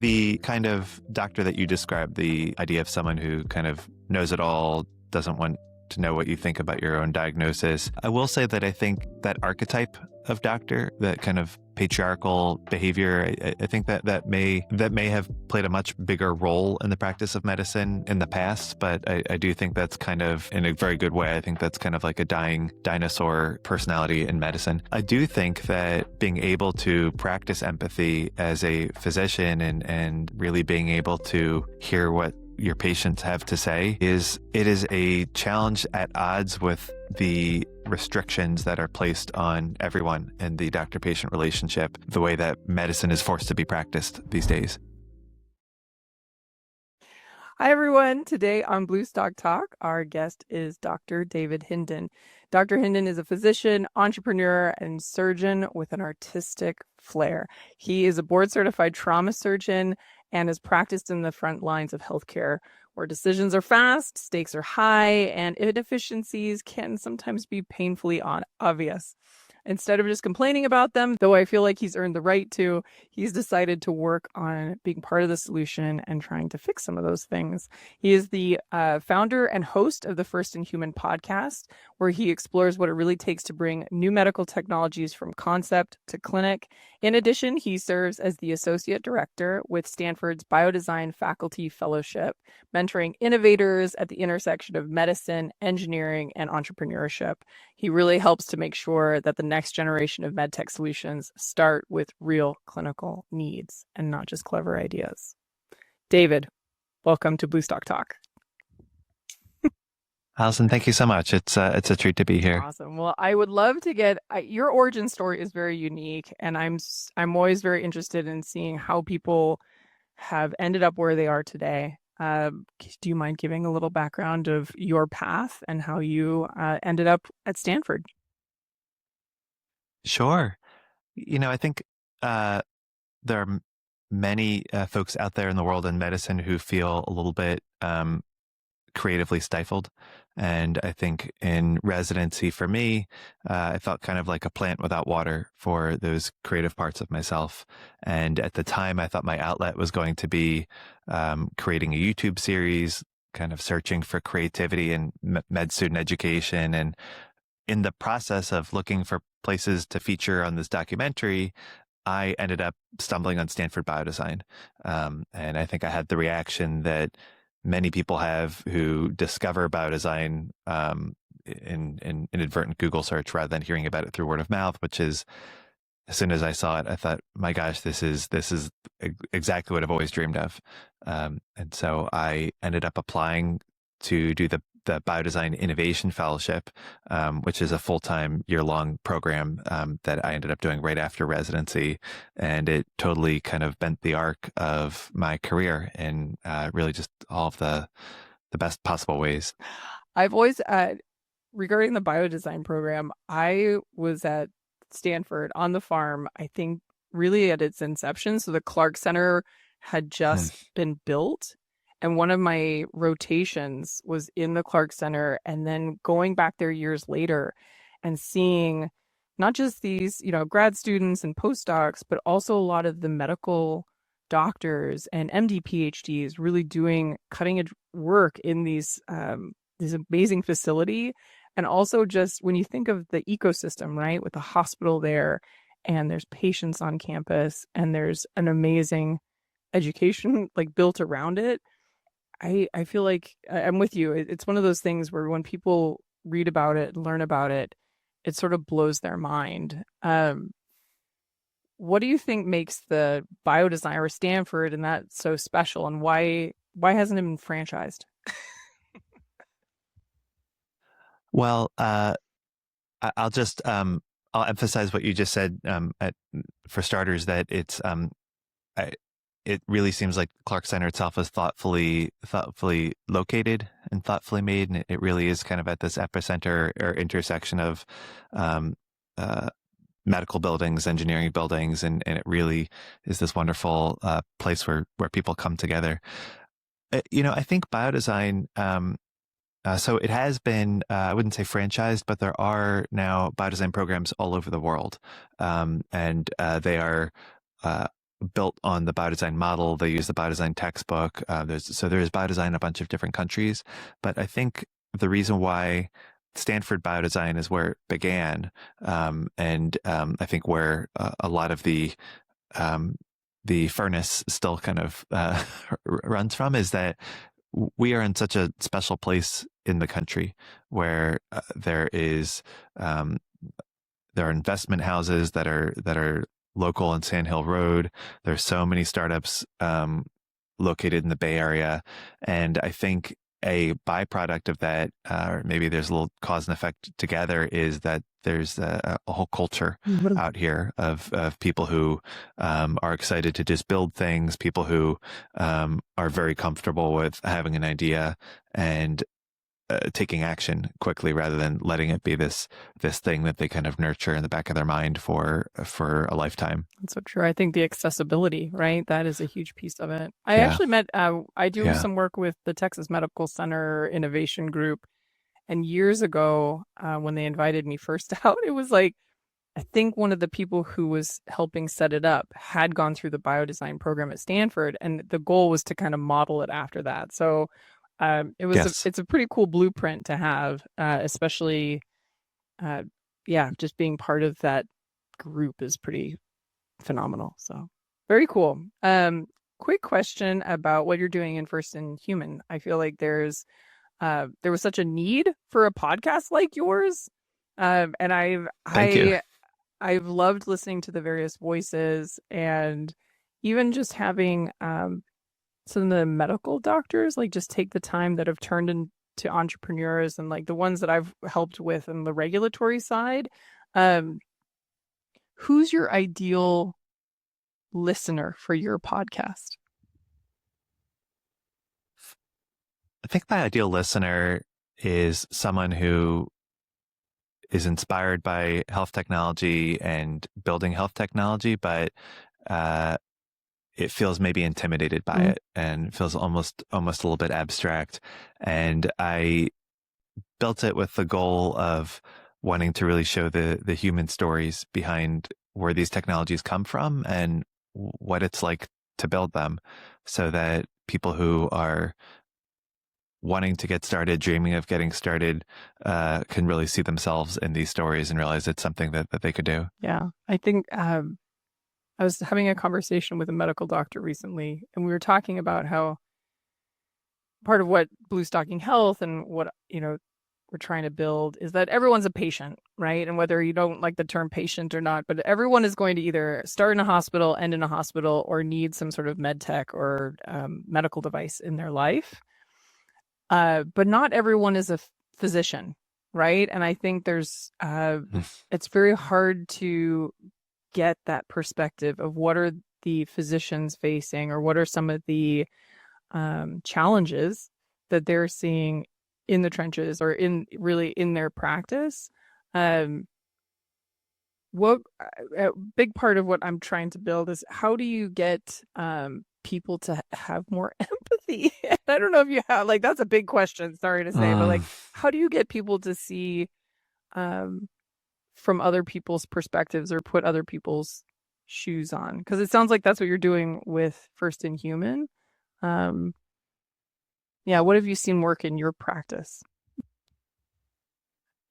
The kind of doctor that you described, the idea of someone who kind of knows it all, doesn't want to know what you think about your own diagnosis. I will say that I think that archetype of doctor, that kind of patriarchal behavior, I think that may have played a much bigger role in the practice of medicine in the past, but I do think that's kind of, in a very good way, I think that's kind of like a dying dinosaur personality in medicine. I do think that being able to practice empathy as a physician and really being able to hear what your patients have to say is a challenge at odds with the restrictions that are placed on everyone in the doctor-patient relationship, the way that medicine is forced to be practiced these days. Hi, everyone. Today on Bluestock Talk, our guest is Dr. David Hindin. Dr. Hindin is a physician, entrepreneur, and surgeon with an artistic flair. He is a board-certified trauma surgeon and has practiced in the front lines of healthcare, where decisions are fast, stakes are high, and inefficiencies can sometimes be painfully obvious. Instead of just complaining about them, though I feel like he's earned the right to, he's decided to work on being part of the solution and trying to fix some of those things. He is the founder and host of the First in Human podcast, where he explores what it really takes to bring new medical technologies from concept to clinic. In addition, he serves as the associate director with Stanford's Biodesign Faculty Fellowship, mentoring innovators at the intersection of medicine, engineering, and entrepreneurship. He really helps to make sure that the next generation of medtech solutions start with real clinical needs and not just clever ideas. David, welcome to Bluestock Talk. Allison, thank you so much. It's a treat to be here. Awesome. Well, I would love to get your origin story is very unique, and I'm always very interested in seeing how people have ended up where they are today. Do you mind giving a little background of your path and how you ended up at Stanford? Sure. I think there are many folks out there in the world in medicine who feel a little bit creatively stifled. And I think in residency for me, I felt kind of like a plant without water for those creative parts of myself. And at the time, I thought my outlet was going to be creating a YouTube series, kind of searching for creativity in med student education. And in the process of looking for places to feature on this documentary, I ended up stumbling on Stanford Biodesign. And I think I had the reaction that many people have who discover biodesign in inadvertent Google search rather than hearing about it through word of mouth, which is, as soon as I saw it, I thought, my gosh, this is exactly what I've always dreamed of. And so I ended up applying to do the Biodesign Innovation Fellowship, which is a full-time year-long program that I ended up doing right after residency. And it totally kind of bent the arc of my career in really just all of the best possible ways. I've always, regarding the biodesign program, I was at Stanford on the farm, I think really at its inception. So the Clark Center had just been built. And one of my rotations was in the Clark Center, and then going back there years later and seeing not just these, grad students and postdocs, but also a lot of the medical doctors and MD PhDs really doing cutting edge work in these this amazing facility. And also just when you think of the ecosystem, right, with the hospital there, and there's patients on campus, and there's an amazing education like built around it. I feel like I'm with you. It's one of those things where when people read about it, learn about it, it sort of blows their mind. What do you think makes the biodesign or Stanford and that so special, and why hasn't it been franchised? Well, I'll just I'll emphasize what you just said. For starters, that it really seems like Clark Center itself is thoughtfully located and thoughtfully made, and it really is kind of at this epicenter or intersection of medical buildings, engineering buildings, and it really is this wonderful place where people come together. I think biodesign. So it has been, I wouldn't say franchised, but there are now biodesign programs all over the world. And they are built on the biodesign model. They use the biodesign textbook. There is biodesign in a bunch of different countries, but I think the reason why Stanford Biodesign is where it began, and I think where a lot of the furnace still kind of runs from, is that we are in such a special place in the country where there are investment houses that are local in Sand Hill Road. There's so many startups located in the Bay Area, and I think a byproduct of that, or maybe there's a little cause and effect together, is that there's a whole culture out here of people who are excited to just build things, people who are very comfortable with having an idea and taking action quickly rather than letting it be this thing that they kind of nurture in the back of their mind for a lifetime. That's so true. I think the accessibility, right? That is a huge piece of it. I Yeah. actually met, I do Yeah. some work with the Texas Medical Center Innovation Group. And years ago, when they invited me first out, it was like, I think one of the people who was helping set it up had gone through the biodesign program at Stanford, and the goal was to kind of model it after that. So Yes. it's a pretty cool blueprint to have, especially, just being part of that group is pretty phenomenal. So very cool. Quick question about what you're doing in First in Human. I feel like there was such a need for a podcast like yours. And Thank you. I've loved listening to the various voices, and even just having some of the medical doctors like just take the time that have turned into entrepreneurs, and like the ones that I've helped with on the regulatory side. Who's your ideal listener for your podcast? I think my ideal listener is someone who is inspired by health technology and building health technology, but it feels maybe intimidated by it and feels almost a little bit abstract. And I built it with the goal of wanting to really show the human stories behind where these technologies come from and what it's like to build them, so that people who are wanting to get started, dreaming of getting started, can really see themselves in these stories and realize it's something that they could do. Yeah, I think I was having a conversation with a medical doctor recently, and we were talking about how part of what Bluestocking Health and what, we're trying to build is that everyone's a patient, right? And whether you don't like the term patient or not, but everyone is going to either start in a hospital, end in a hospital, or need some sort of med tech or medical device in their life. But not everyone is a physician, right? And I think it's very hard to get that perspective of what are the physicians facing, or what are some of the challenges that they're seeing in the trenches or in their practice. What a big part of what I'm trying to build is, how do you get people to have more empathy? I don't know if you have, like, that's a big question, sorry to say, but like, how do you get people to see from other people's perspectives, or put other people's shoes on? Because it sounds like that's what you're doing with First in Human. What have you seen work in your practice?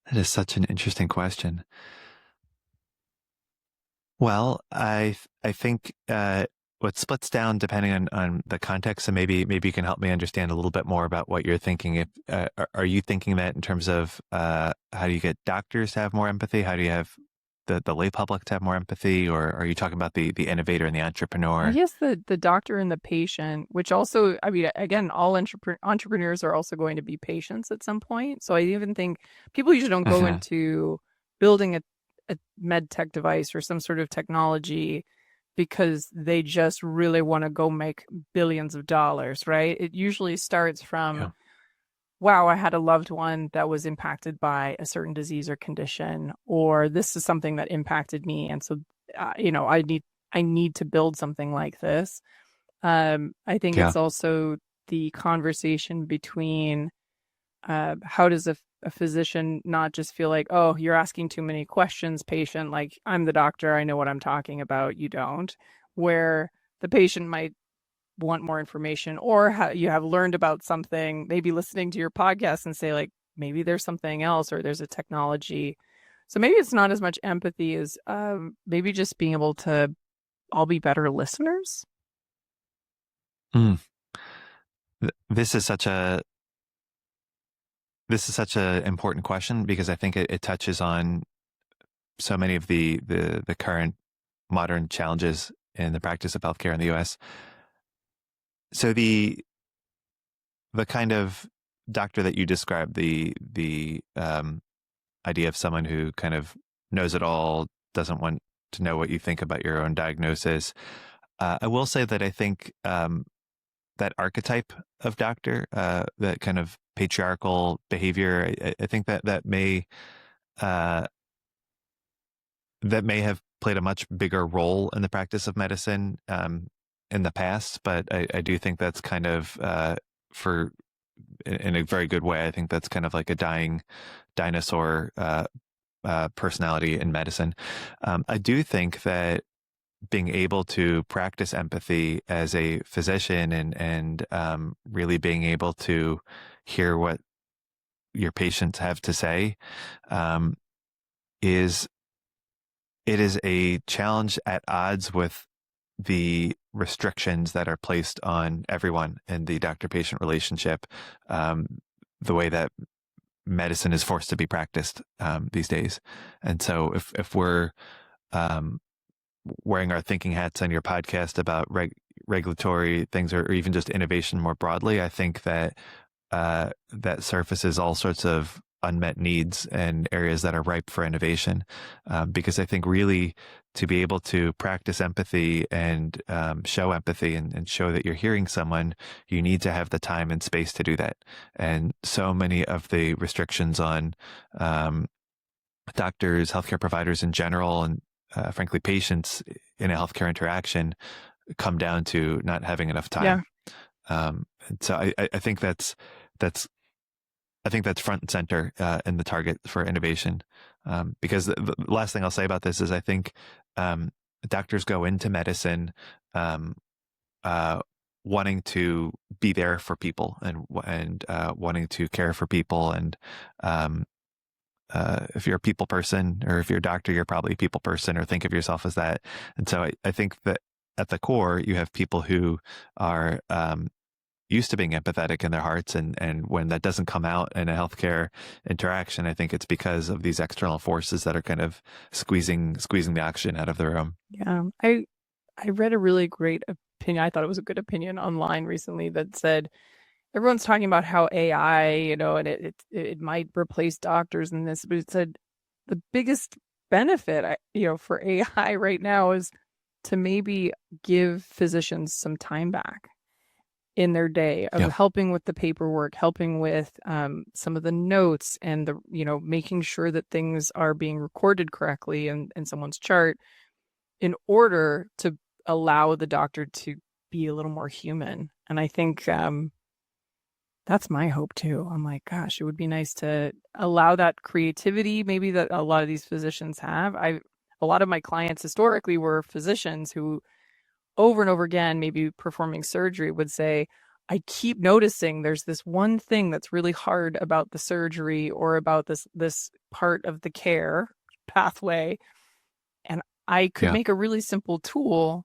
That is such an interesting question. Well, I think what splits down depending on the context, so maybe you can help me understand a little bit more about what you're thinking. If are you thinking that in terms of how do you get doctors to have more empathy? How do you have the lay public to have more empathy? Or are you talking about the innovator and the entrepreneur? Yes, the doctor and the patient, which also, I mean, again, all entrepreneurs are also going to be patients at some point. So I even think people usually don't go into building a med tech device or some sort of technology because they just really want to go make billions of dollars, right? It usually starts from, wow, I had a loved one that was impacted by a certain disease or condition, or this is something that impacted me. And so, I need to build something like this. I think it's also the conversation between how does a physician not just feel like, oh, you're asking too many questions, patient, like, I'm the doctor, I know what I'm talking about, you don't. Where the patient might want more information, or you have learned about something, maybe listening to your podcast and say like, maybe there's something else or there's a technology. So maybe it's not as much empathy as maybe just being able to all be better listeners. Mm. This is such a important question because I think it touches on so many of the current modern challenges in the practice of healthcare in the U.S. So the kind of doctor that you described, the idea of someone who kind of knows it all, doesn't want to know what you think about your own diagnosis. I will say that I think that archetype of doctor, that kind of patriarchal behavior, I think that uh, may have played a much bigger role in the practice of medicine in the past, but I do think that's kind of for in a very good way. I think that's kind of like a dying dinosaur personality in medicine. I do think that being able to practice empathy as a physician and really being able to hear what your patients have to say um, is it is a challenge at odds with the restrictions that are placed on everyone in the doctor-patient relationship, um, the way that medicine is forced to be practiced these days. And so if we're um, wearing our thinking hats on your podcast about regulatory things or even just innovation more broadly, I think that that surfaces all sorts of unmet needs and areas that are ripe for innovation. Because I think really to be able to practice empathy and show empathy and show that you're hearing someone, you need to have the time and space to do that. And so many of the restrictions on doctors, healthcare providers in general, and frankly, patients in a healthcare interaction come down to not having enough Yeah. time. So I think that's I think that's front and center in the target for innovation. Because the last thing I'll say about this is I think doctors go into medicine um, uh, wanting to be there for people and wanting to care for people. And um, if you're a people person, or if you're a doctor, you're probably a people person, or think of yourself as that. And so I think that at the core, you have people who are used to being empathetic in their hearts, and when that doesn't come out in a healthcare interaction, I think it's because of these external forces that are kind of squeezing the oxygen out of the room. Yeah. I read a really great opinion. I thought it was a good opinion online recently that said everyone's talking about how AI, and it might replace doctors in this, but it said the biggest benefit, for AI right now is to maybe give physicians some time back in their day of Yeah. helping with the paperwork, helping with some of the notes and making sure that things are being recorded correctly in someone's chart in order to allow the doctor to be a little more human. And I think that's my hope too. I'm like, gosh, it would be nice to allow that creativity maybe that a lot of these physicians have. A lot of my clients historically were physicians who over and over again, maybe performing surgery, would say, I keep noticing there's this one thing that's really hard about the surgery or about this part of the care pathway. And I could Yeah. make a really simple tool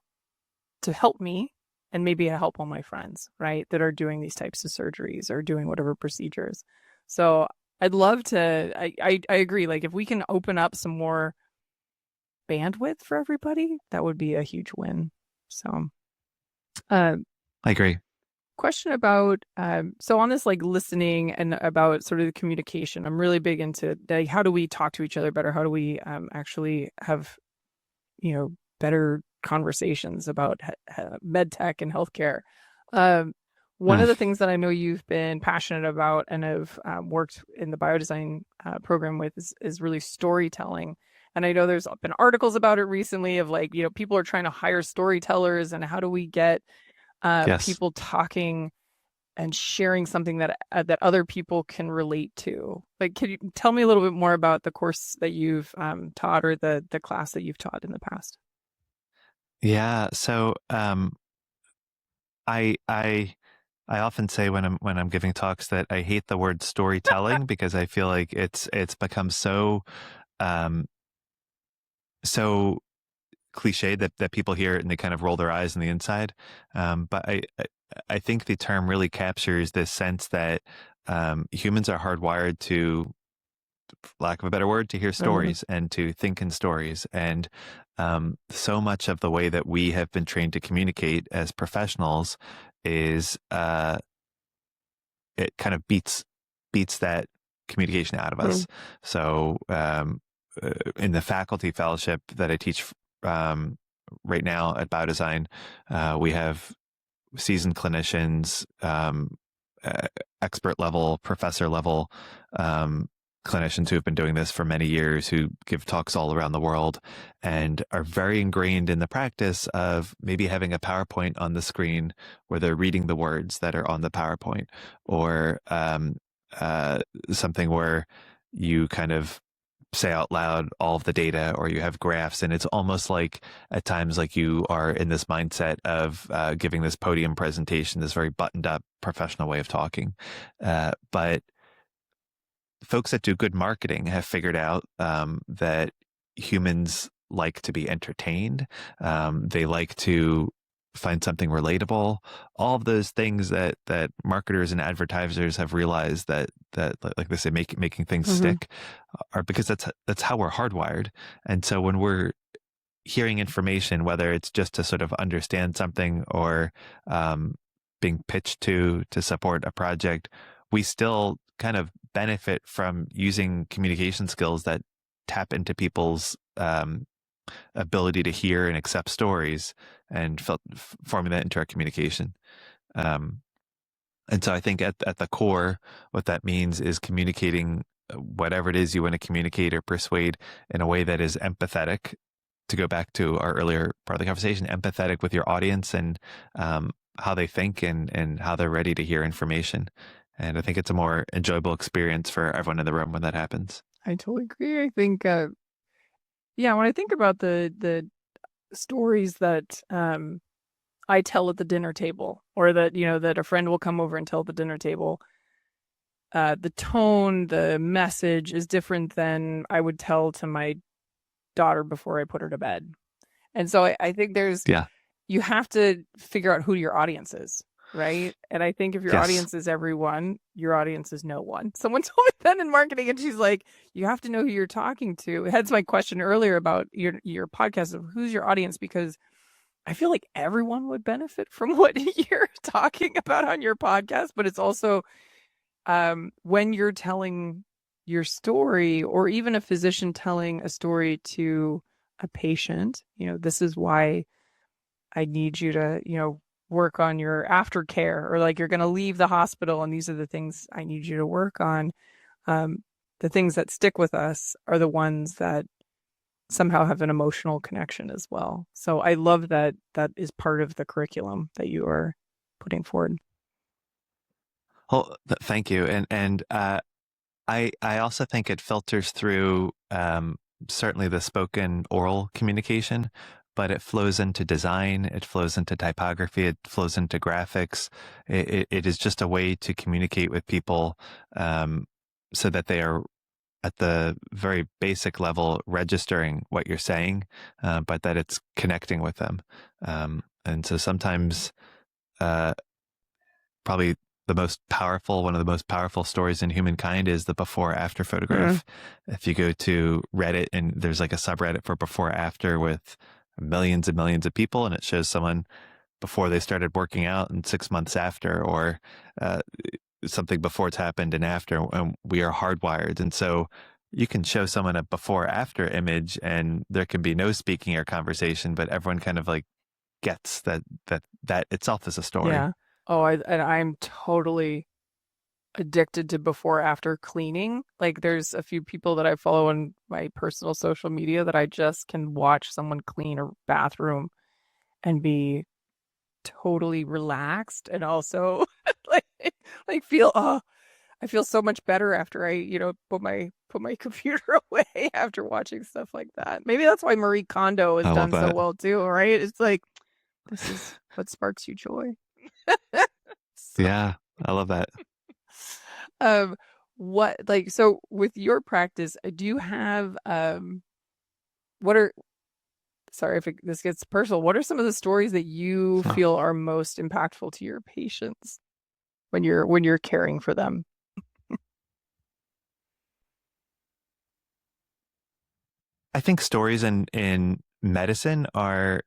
to help me and maybe help all my friends, right, that are doing these types of surgeries or doing whatever procedures. So I'd love to, I agree. Like if we can open up some more bandwidth for everybody, that would be a huge win. So, uh, I agree. question about so on this like listening and about sort of the communication, I'm really big into like how do we talk to each other better, how do we actually have better conversations about med tech and healthcare. One of the things that I know you've been passionate about and have worked in the biodesign program with is really storytelling. And I know there's been articles about it recently of like, people are trying to hire storytellers and how do we get Yes. people talking and sharing something that other people can relate to. Like, can you tell me a little bit more about the course that you've taught or the class that you've taught in the past? Yeah. So I often say when I'm giving talks that I hate the word storytelling because I feel like it's become um, so cliche that people hear it and they kind of roll their eyes on the inside. But I think the term really captures this sense that humans are hardwired to, for lack of a better word, to hear Mhm. stories and to think in stories. And so much of the way that we have been trained to communicate as professionals is it kind of beats that communication out of Mm. us. So in the faculty fellowship that I teach um, right now at Biodesign, we have seasoned clinicians, uh, expert level, professor level um, clinicians who have been doing this for many years, who give talks all around the world and are very ingrained in the practice of maybe having a PowerPoint on the screen where they're reading the words that are on the PowerPoint, or uh, something where you kind of say out loud all of the data, or you have graphs, and it's almost like at times like you are in this mindset of giving this podium presentation, this very buttoned up professional way of talking. But folks that do good marketing have figured out that humans like to be entertained. They like to find something relatable. All of those things that marketers and advertisers have realized that like they say, making things Mhm. stick are because that's how we're hardwired. And so when we're hearing information, whether it's just to sort of understand something or um, being pitched to support a project, we still kind of benefit from using communication skills that tap into people's ability to hear and accept stories and forming that into our communication. Um, and so I think at the core, what that means is communicating whatever it is you want to communicate or persuade in a way that is empathetic, to go back to our earlier part of the conversation, empathetic with your audience and how they think and how they're ready to hear information. And I think it's a more enjoyable experience for everyone in the room when that happens. I totally agree. I think, yeah, when I think about the stories that I tell at the dinner table, or that that a friend will come over and tell at the dinner table, the tone, the message is different than I would tell to my daughter before I put her to bed. And so I think Yeah. you have to figure out who your audience is, right? And I think if your Yes. audience is everyone, your audience is no one. Someone told me that in marketing, and she's like, you have to know who you're talking to. Hence my question earlier about your podcast of who's your audience, because I feel like everyone would benefit from what you're talking about on your podcast, but it's also when you're telling your story, or even a physician telling a story to a patient, this is why I need you to, work on your aftercare, or like you're going to leave the hospital and these are the things I need you to work on. Um, the things that stick with us are the ones that somehow have an emotional connection as well. So I love that that is part of the curriculum that you are putting forward. Well, thank you. And I also think it filters through certainly the spoken oral communication, but it flows into design, it flows into typography, it flows into graphics. It is just a way to communicate with people um, so that they are at the very basic level registering what you're saying, but that it's connecting with them. And so sometimes uh, probably one of the most powerful stories in humankind is the before after Mm. photograph. If you go to Reddit, and there's like a subreddit for before after with millions and millions of people, and it shows someone before they started working out and 6 months after, or uh, something before it's happened and after, and we are hardwired. And so you can show someone a before after image and there can be no speaking or conversation, but everyone kind of like gets that itself is a story. Yeah. Oh, and I'm totally addicted to before after cleaning. Like there's a few people that I follow on my personal social media that I just can watch someone clean a bathroom and be totally relaxed, and also like feel I feel so much better after I, put my computer away after watching stuff like that. Maybe that's why Marie Kondo has I love done so that. well too, right? It's like this is what sparks you joy. So, Yeah, I love that. um, so with your practice, do you have, what are, sorry if this gets personal, what are some of the stories that you Huh. feel are most impactful to your patients when you're caring for them? I think stories in medicine are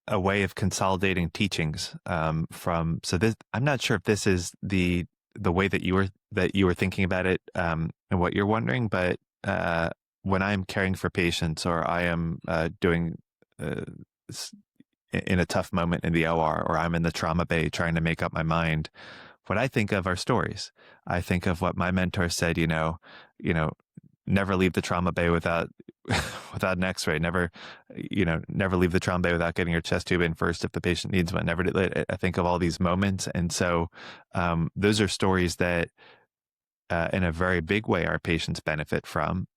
a way of consolidating teachings from so this I'm not sure if this is the way that you were thinking about it and what you're wondering, but when I'm caring for patients or I am doing uh, in a tough moment in the OR or I'm in the trauma bay trying to make up my mind, what I think of are stories. I think of what my mentor said, you know, never leave the trauma bay without without an x-ray, never leave the trauma bay without getting your chest tube in first if the patient needs one. I think of all these moments. And so those are stories that in a very big way our patients benefit from.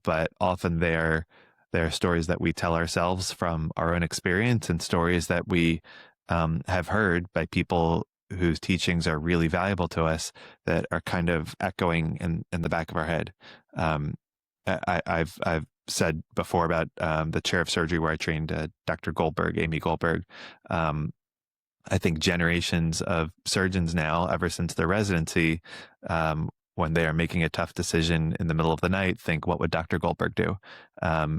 But often they're stories that we tell ourselves from our own experience and stories that we have heard by people whose teachings are really valuable to us that are kind of echoing in the back of our head. Um, I've said before about the chair of surgery where I trained Dr. Goldberg, Amy Goldberg. Um, I think generations of surgeons now, ever since their residency, when they are making a tough decision in the middle of the night, think, what would Dr. Goldberg do?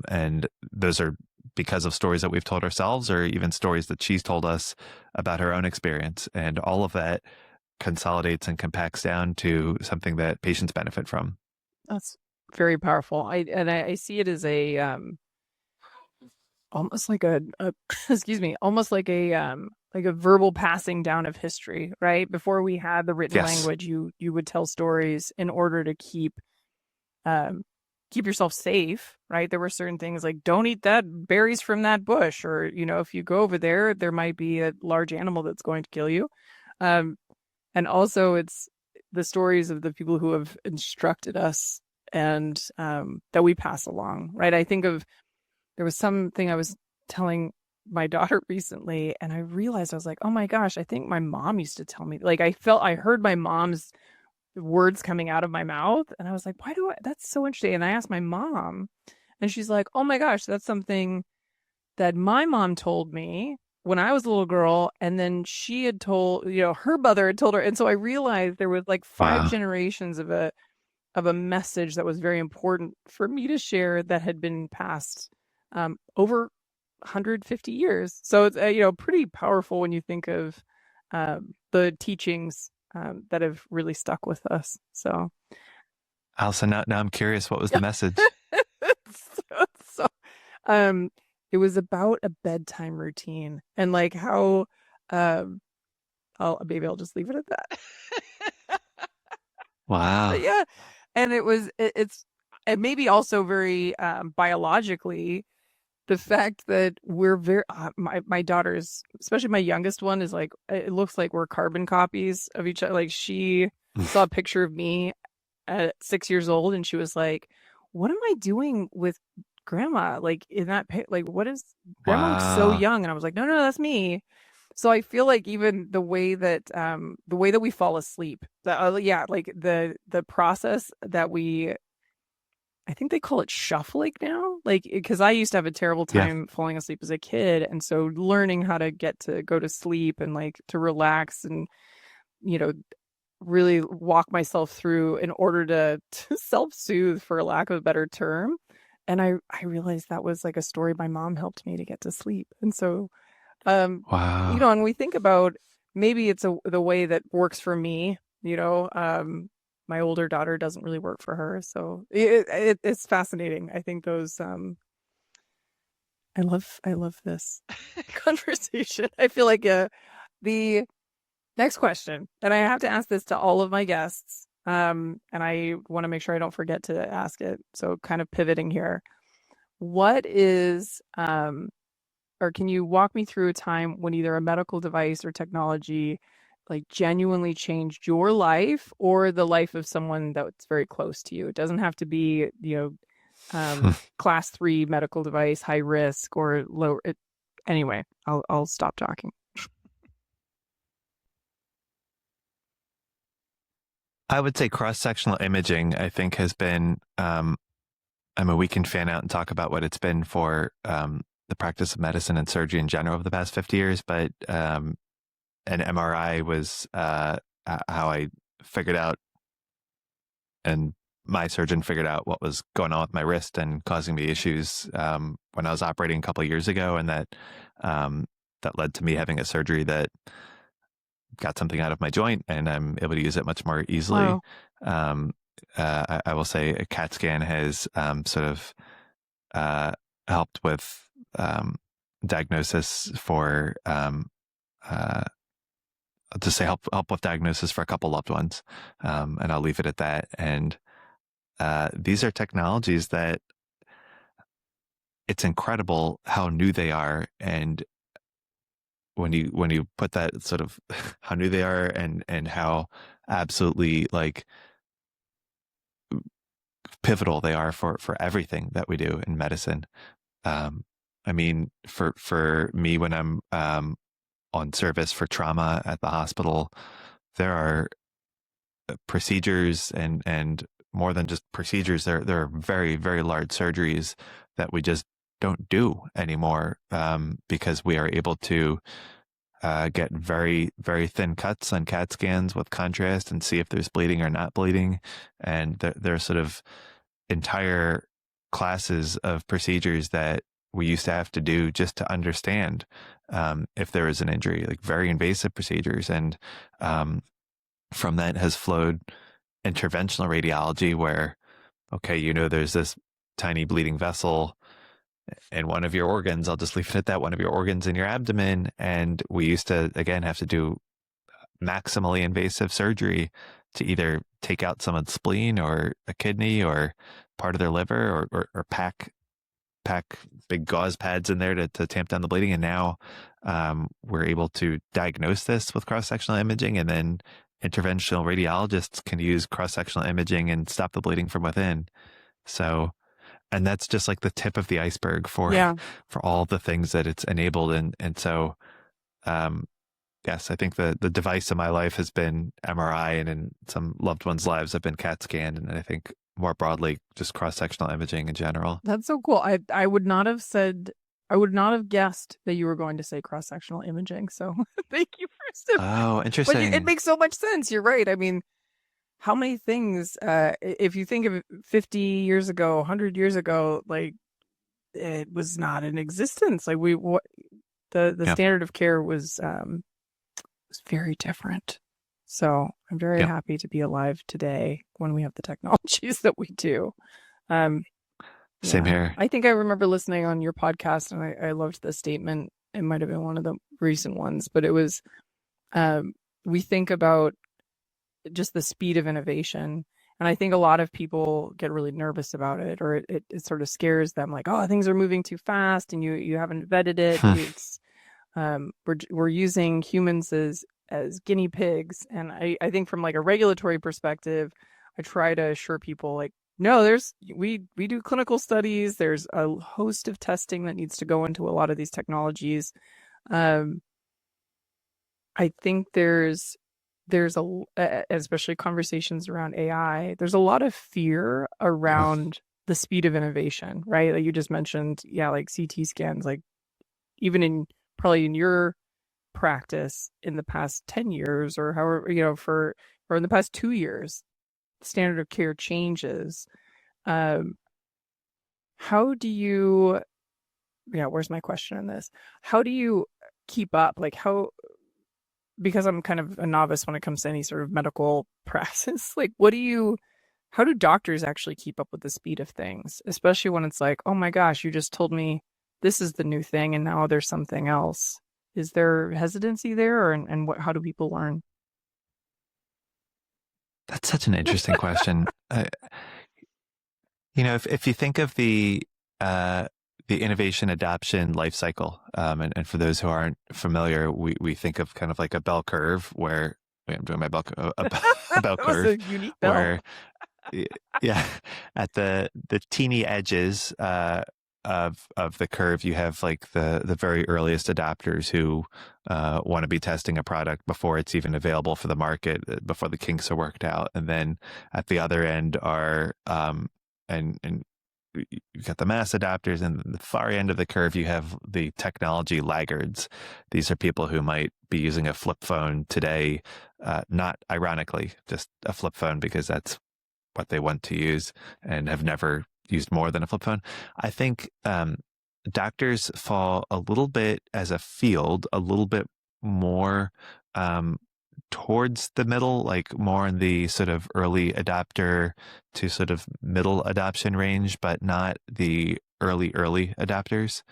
And those are because of stories that we've told ourselves or even stories that she's told us about her own experience. And all of that consolidates and compacts down to something that patients benefit from. That's very powerful. I see it as a almost like a excuse me, almost like a verbal passing down of history, right? Before we had the written Yes. language, you would tell stories in order to um keep yourself safe, right? There were certain things like don't eat that berries from that bush, or if you go over there, there might be a large animal that's going to kill you. Um, and also it's the stories of the people who have instructed us and that we pass along, right? I think of there was something I was telling my daughter recently, and I realized I was like, oh my gosh, I think my mom used to tell me, like, I heard my mom's words coming out of my mouth, and I was like, that's so interesting. And I asked my mom, and she's like, oh my gosh, that's something that my mom told me when I was a little girl, and then she had told, her mother had told her. And so I realized there was like five Wow. generations of a message that was very important for me to share that had been passed over 150 years. So it's pretty powerful when you think of the teachings that have really stuck with us. So, Allison, now I'm curious, what was the yeah. message? so um, it was about a bedtime routine and like how um, I'll just leave it at that. But Wow. yeah, and it's and maybe also very biologically the fact that we're very my daughters, especially my youngest one, is like it looks like we're carbon copies of each other. Like she saw a picture of me at 6 years old, and she was like, "What am I doing with grandma? Like in that like what is grandma looks so Wow. young?" And I was like, "No, no, that's me." So I feel like even the way that we fall asleep, yeah, like the process that we I think they call it shuffling now. Like, because I used to have a terrible Yeah. time falling asleep as a kid. And so learning how to get to go to sleep and like to relax and, you know, really walk myself through in order to self-soothe, for lack of a better term. And I realized that was like a story my mom helped me to get to sleep. And so, um, Wow. and we think about maybe it's the way that works for me, my older daughter doesn't really work for her. So it's fascinating. I think those, I love this conversation. I feel like, the next question, and I have to ask this to all of my guests. And I want to make sure I don't forget to ask it. So kind of pivoting here. What is, or can you walk me through a time when either a medical device or technology like genuinely changed your life or the life of someone that's very close to you? It doesn't have to be, class 3 medical device, high risk or low. Anyway, I'll stop talking. I would say cross-sectional imaging, I think, has been, I mean, we can fan out and talk about what it's been for the practice of medicine and surgery in general over the past 50 years, but an MRI was how I figured out, and my surgeon figured out what was going on with my wrist and causing me issues when I was operating a couple of years ago, and that led to me having a surgery that got something out of my joint, and I'm able to use it much more easily. Wow. Um, I will say a CAT scan has sort of uh, helped with diagnosis for uh, to say help with diagnosis for a couple loved ones, and I'll leave it at that. And these are technologies that it's incredible how new they are, and when you put that sort of how new they are and how absolutely like pivotal they are for everything that we do in medicine. Um, I mean, for me, when I'm on service for trauma at the hospital, there are procedures and more than just procedures. There are very, very large surgeries that we just don't do anymore because we are able to get very, very thin cuts on CAT scans with contrast and see if there's bleeding or not bleeding. And there are sort of entire classes of procedures that we used to have to do just to understand if there was an injury, like very invasive procedures. And from that has flowed interventional radiology, where, okay, there's this tiny bleeding vessel in one of your organs. I'll just leave it at that, one of your organs in your abdomen. And we used to, again, have to do maximally invasive surgery to either take out someone's spleen or a kidney or part of their liver or pack big gauze pads in there to tamp down the bleeding. And now we're able to diagnose this with cross-sectional imaging, and then interventional radiologists can use cross-sectional imaging and stop the bleeding from within. So, and that's just like the tip of the iceberg for Yeah. for all the things that it's enabled. And so yes, I think the device of my life has been MRI, and in some loved ones' lives have been CAT scan, and I think more broadly just cross-sectional imaging in general. That's so cool. I would not have said, I would not have guessed that you were going to say cross-sectional imaging. So thank you for Oh, but it interesting. makes so much sense. You're right. I mean, how many things, if you think of it 50 years ago, 100 years ago, like it was not in existence. Like the Yeah. standard of care was very different. So I'm very Yeah. happy to be alive today when we have the technologies that we do. Um, Same yeah, here. I think I remember listening on your podcast, and I loved the statement. It might have been one of the recent ones, but it was we think about just the speed of innovation. And I think a lot of people get really nervous about it, or it sort of scares them, like, oh, things are moving too fast, and you haven't vetted it. It's we're using humans as guinea pigs, and I think from like a regulatory perspective, I try to assure people like, no, we do clinical studies. There's a host of testing that needs to go into a lot of these technologies. Um, I think there's especially conversations around AI. There's a lot of fear around the speed of innovation, right? Like you just mentioned, yeah, like CT scans, like even in probably in your practice in the past 10 years or however, or in the past 2 years, standard of care changes. Um, how do you, yeah, where's my question in this? How do you keep up? Like because I'm kind of a novice when it comes to any sort of medical practice, like how do doctors actually keep up with the speed of things, especially when it's like, oh my gosh, you just told me this is the new thing and now there's something else. Is there hesitancy there, and how do people learn? That's such an interesting question. If you think of the innovation adoption life cycle, and for those who aren't familiar, we think of kind of like a bell curve where wait, I'm doing my a bell That was curve a unique bell. where yeah, at the teeny edges, of the curve, you have like the very earliest adopters who want to be testing a product before it's even available for the market, before the kinks are worked out. And then at the other end are and you've got the mass adopters, and the far end of the curve, you have the technology laggards. These are people who might be using a flip phone today, not ironically, just a flip phone because that's what they want to use and have never used more than a flip phone. I think doctors fall a little bit as a field, a little bit more towards the middle, like more in the sort of early adopter to sort of middle adoption range, but not the early adopters.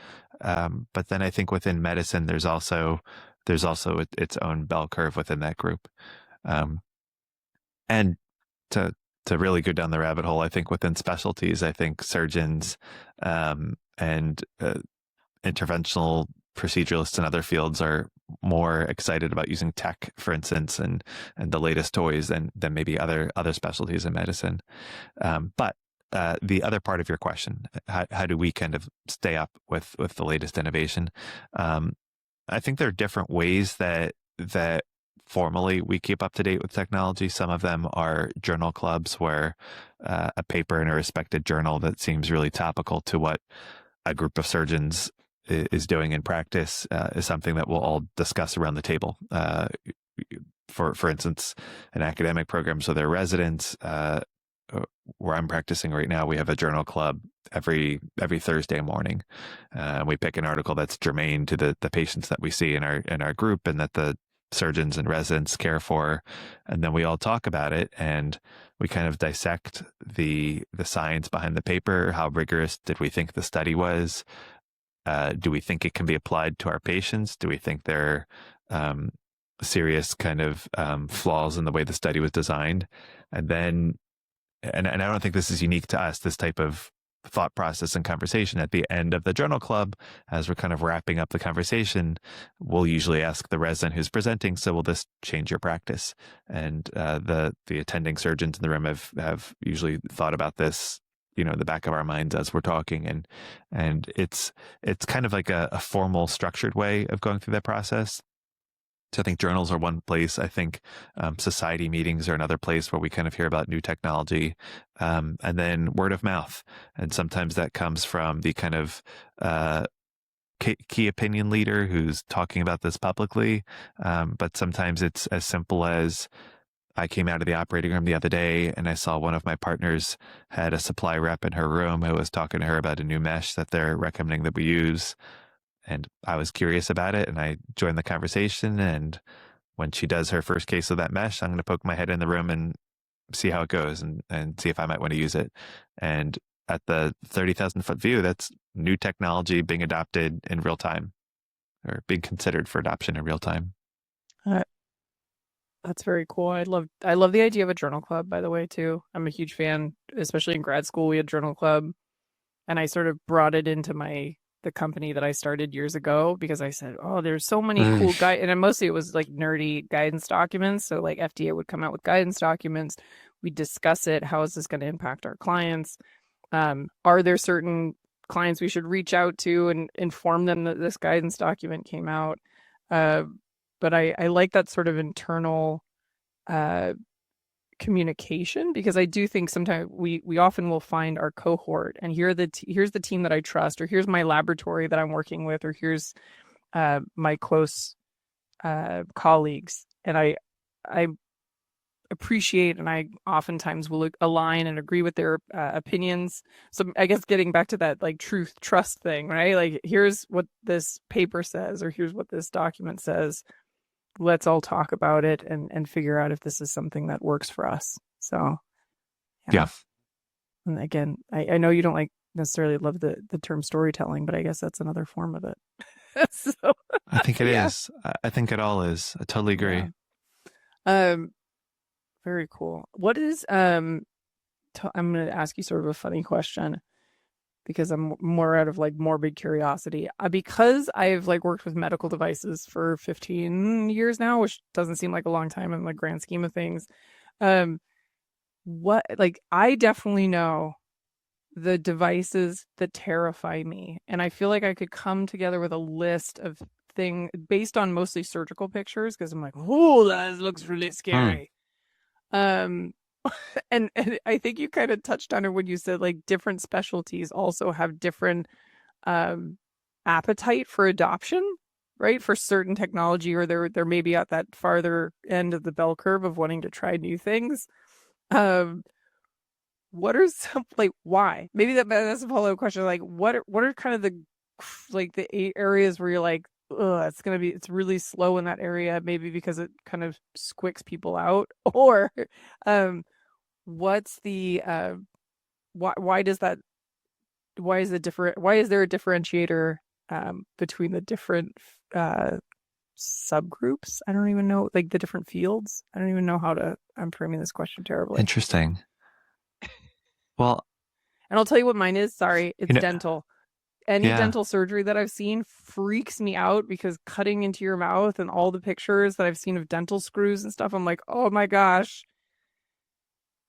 But then I think within medicine, there's also its own bell curve within that group. Um, and to to really go down the rabbit hole, I think within specialties, I think surgeons and interventional proceduralists in other fields are more excited about using tech, for instance, and the latest toys than maybe other specialties in medicine. But the other part of your question, how do we kind of stay up with the latest innovation? I think there are different ways that formally we keep up to date with technology. Some of them are journal clubs where a paper in a respected journal that seems really topical to what a group of surgeons is doing in practice is something that we'll all discuss around the table. For instance, in academic programs with their residents, where I'm practicing right now, we have a journal club every Thursday morning. We pick an article that's germane to the patients that we see in our group and that the surgeons and residents care for, and then we all talk about it and we kind of dissect the science behind the paper. How rigorous did we think the study was? Do we think it can be applied to our patients? Do we think there are serious kind of flaws in the way the study was designed? And then, and I don't think this is unique to us, this type of thought process and conversation at the end of the journal club, as we're kind of wrapping up the conversation, we'll usually ask the resident who's presenting, so will this change your practice? And the attending surgeons in the room have usually thought about this, in the back of our minds as we're talking, and it's kind of like a formal, structured way of going through that process. So I think journals are one place. I think society meetings are another place where we kind of hear about new technology, and then word of mouth. And sometimes that comes from the kind of key opinion leader who's talking about this publicly. But sometimes it's as simple as, I came out of the operating room the other day and I saw one of my partners had a supply rep in her room who was talking to her about a new mesh that they're recommending that we use. And I was curious about it and I joined the conversation. And when she does her first case of that mesh, I'm going to poke my head in the room and see how it goes and see if I might want to use it. And at the 30,000-foot view, that's new technology being adopted in real time, or being considered for adoption in real time. That's very cool. I love the idea of a journal club, by the way, too. I'm a huge fan, especially in grad school. We had journal club, and I sort of brought it into the company that I started years ago because I said, "Oh, there's so many cool and mostly it was like nerdy guidance documents. So like FDA would come out with guidance documents. We discuss it. How is this going to impact our clients? Are there certain clients we should reach out to and inform them that this guidance document came out?" But I like that sort of internal communication, because I do think sometimes we often will find our cohort and here's the team that I trust, or here's my laboratory that I'm working with, or here's my close colleagues, and I appreciate and I oftentimes will align and agree with their opinions. So I guess getting back to that like truth trust thing, right? Like, here's what this paper says, or here's what this document says. Let's all talk about it and figure out if this is something that works for us. So, Yeah. And again, I know you don't like necessarily love the term storytelling, but I guess that's another form of it. So, I think it is. I think it all is. I totally agree. Yeah. Very cool. What is, I'm going to ask you sort of a funny question, because I'm more out of like morbid curiosity. Because I've like worked with medical devices for 15 years now, which doesn't seem like a long time in the grand scheme of things. I definitely know the devices that terrify me. And I feel like I could come together with a list of things based on mostly surgical pictures because I'm like, oh, that looks really Hmm. scary. Um, and I think you kind of touched on it when you said like different specialties also have different um appetite for adoption, right? For certain technology, or they're maybe at that farther end of the bell curve of wanting to try new things. Um, what are some like why? Maybe that's a follow-up question. Like what are kind of the like the areas where you're like, ugh, it's really slow in that area, maybe because it kind of squicks people out, or um, what's the why does that why is there a differentiator between the different uh subgroups? I don't even know, like the different fields. I don't even know how to. I'm framing this question terribly. Interesting. Well, And I'll tell you what mine is. Sorry, it's you know, dental. Any yeah, dental surgery that I've seen freaks me out because cutting into your mouth and all the pictures that I've seen of dental screws and stuff, I'm like, oh my gosh,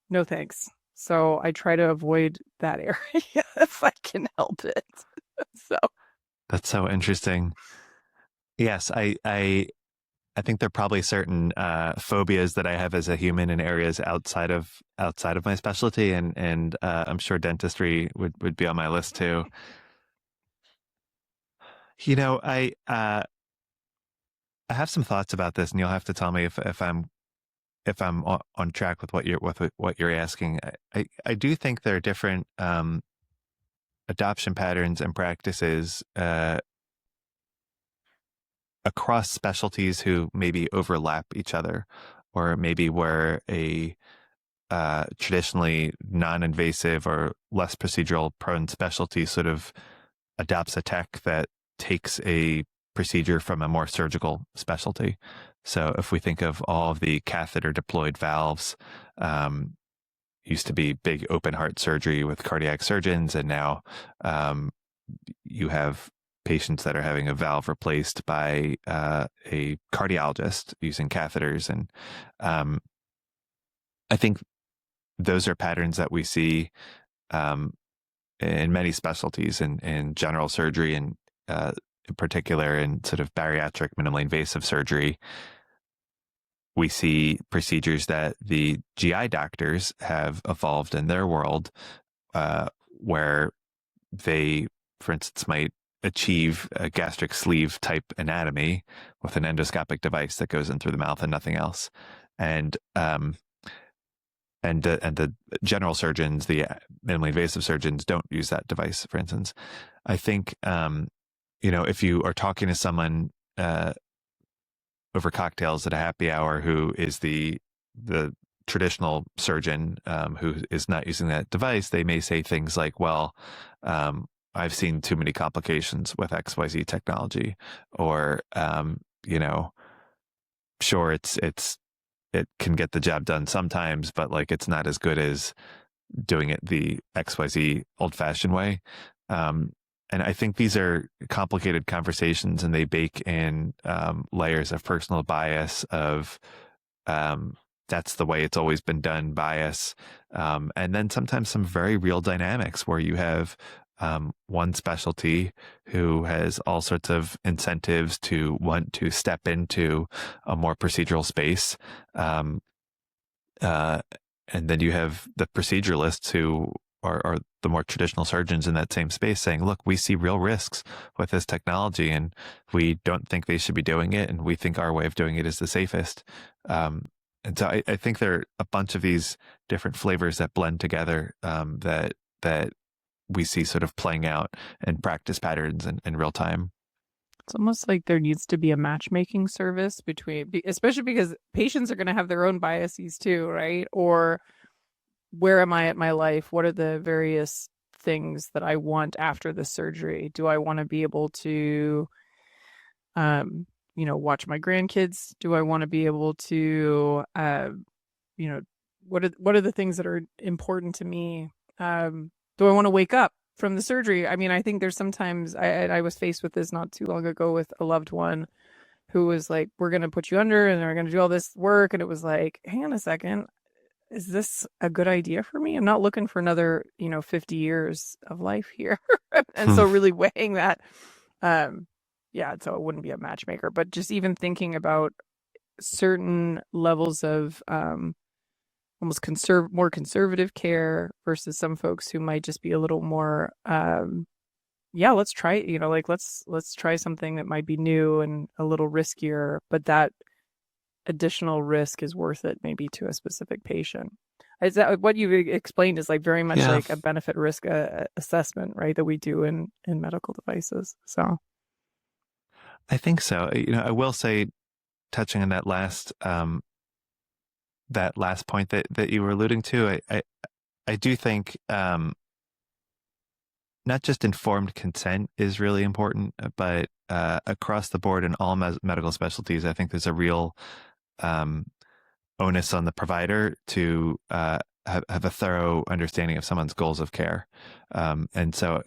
no thanks. So I try to avoid that area if I can help it. So that's so interesting. Yes, I think there are probably certain phobias that I have as a human in areas outside of my specialty, and I'm sure dentistry would be on my list too. You know, I have some thoughts about this, and you'll have to tell me if I'm on track with what you're asking. I do think there are different adoption patterns and practices across specialties who maybe overlap each other, or maybe where a traditionally non-invasive or less procedural prone specialty sort of adopts a tech that takes a procedure from a more surgical specialty. So if we think of all of the catheter deployed valves, um, used to be big open heart surgery with cardiac surgeons, and now um, you have patients that are having a valve replaced by a cardiologist using catheters. And um, I think those are patterns that we see um, in many specialties, in general surgery, and in particular in sort of bariatric minimally invasive surgery. We see procedures that the GI doctors have evolved in their world, where they, for instance, might achieve a gastric sleeve type anatomy with an endoscopic device that goes in through the mouth and nothing else. And the general surgeons, the minimally invasive surgeons, don't use that device, for instance. I think if you are talking to someone over cocktails at a happy hour who is the traditional surgeon, who is not using that device, they may say things like, "Well, I've seen too many complications with XYZ technology," or sure, it can get the job done sometimes, but like it's not as good as doing it the XYZ old fashioned way. Um, and I think these are complicated conversations, and they bake in layers of personal bias, of um, that's the way it's always been done bias. And then sometimes some very real dynamics where you have one specialty who has all sorts of incentives to want to step into a more procedural space. Um, uh, and then you have the proceduralists who are the more traditional surgeons in that same space saying, look, we see real risks with this technology, and we don't think they should be doing it, and we think our way of doing it is the safest. And so I think there are a bunch of these different flavors that blend together, that we see sort of playing out in practice patterns in real time. it's almost like there needs to be a matchmaking service between, especially because patients are going to have their own biases too, right? Or where am I at my life? What are the various things that I want after the surgery? Do I want to be able to, um, watch my grandkids? Do I want to be able to, you know, what are the things that are important to me? Do I want to wake up from the surgery? I mean, I think there's sometimes I was faced with this not too long ago with a loved one who was like, "We're gonna put you under, and we're gonna do all this work," and it was like, "Hang on a second. is this a good idea for me? I'm not looking for another, 50 years of life here. And Hmm. so really weighing that, yeah, so it wouldn't be a matchmaker, but just even thinking about certain levels of almost more conservative care versus some folks who might just be a little more yeah, let's try, like let's try something that might be new and a little riskier, but that additional risk is worth it maybe to a specific patient. Is that what you explained is like very much Yeah, like a benefit risk assessment, right? That we do in medical devices. So, I think so. I will say, touching on that last point that you were alluding to, I do think not just informed consent is really important, but across the board in all medical specialties, I think there's a real um, onus on the provider to have a thorough understanding of someone's goals of care. And so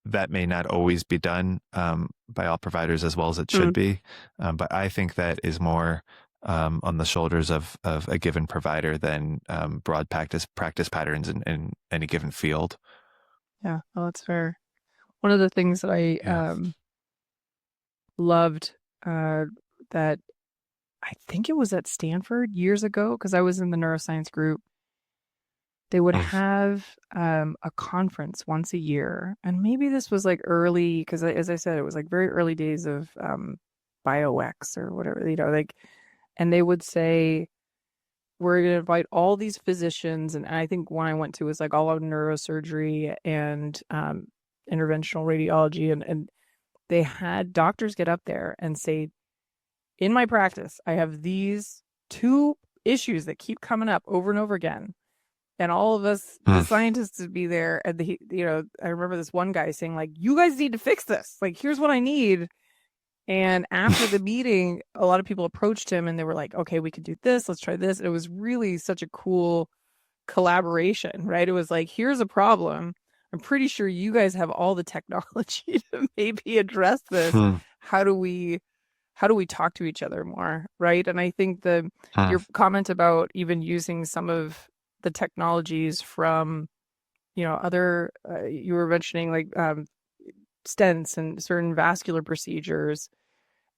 that may not always be done by all providers as well as it should mm, be. But I think that is more on the shoulders of a given provider than broad practice patterns in any given field. yeah, well, that's fair. One of the things that I Yeah. loved uh, that I think it was at Stanford years ago because I was in the neuroscience group. They would Mm. have a conference once a year, and maybe this was like early because, as I said, it was like very early days of BioX or whatever, like, and they would say, we're going to invite all these physicians. And I think one I went to was like all of neurosurgery and interventional radiology. And they had doctors get up there and say, in my practice, I have these two issues that keep coming up over and over again. And all of us, the Mm. scientists, would be there. And I remember this one guy saying, like, you guys need to fix this. Like, here's what I need. And after the meeting, a lot of people approached him and they were like, okay, we could do this. Let's try this. It was really such a cool collaboration, right? It was like, here's a problem. I'm pretty sure you guys have all the technology to maybe address this. Mm. How do we talk to each other more, right? And I think Mm. your comment about even using some of the technologies from, other you were mentioning like stents and certain vascular procedures.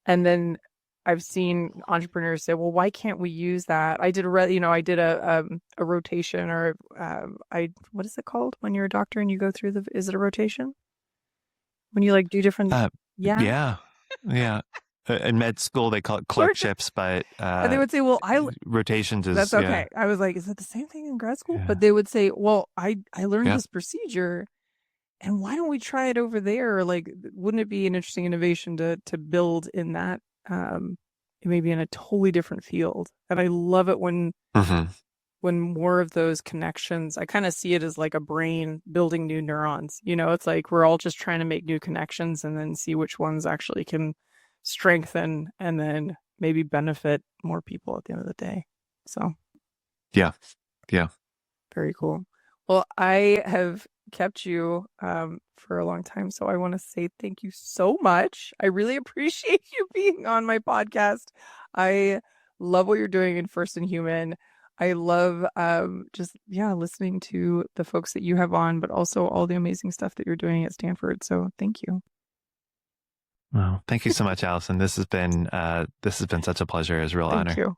And then I've seen entrepreneurs say, well, why can't we use that? I did I did a rotation or what is it called when you're a doctor and you go through is it a rotation? When you like do different, Uh, yeah, yeah, yeah. In med school, they call it clerk. clerkships, but And they would say, well, rotations that's is, okay. yeah, I was like, is it the same thing in grad school? yeah, But they would say, well, I learned yeah. this procedure and why don't we try it over there? Like, wouldn't it be an interesting innovation to build in that, um, maybe in a totally different field? And I love it Hmm. when more of those connections, I kind of see it as like a brain building new neurons. It's like we're all just trying to make new connections and then see which ones actually can strengthen and then maybe benefit more people at the end of the day. So Yeah, yeah. very cool. Well, I have kept you for a long time, so I want to say thank you so much. I really appreciate you being on my podcast. I love what you're doing in First and Human. I love just yeah listening to the folks that you have on, but also all the amazing stuff that you're doing at Stanford. So thank you. Well, thank you so much, Allison. This has been such a pleasure. It's a real Thank honor. you.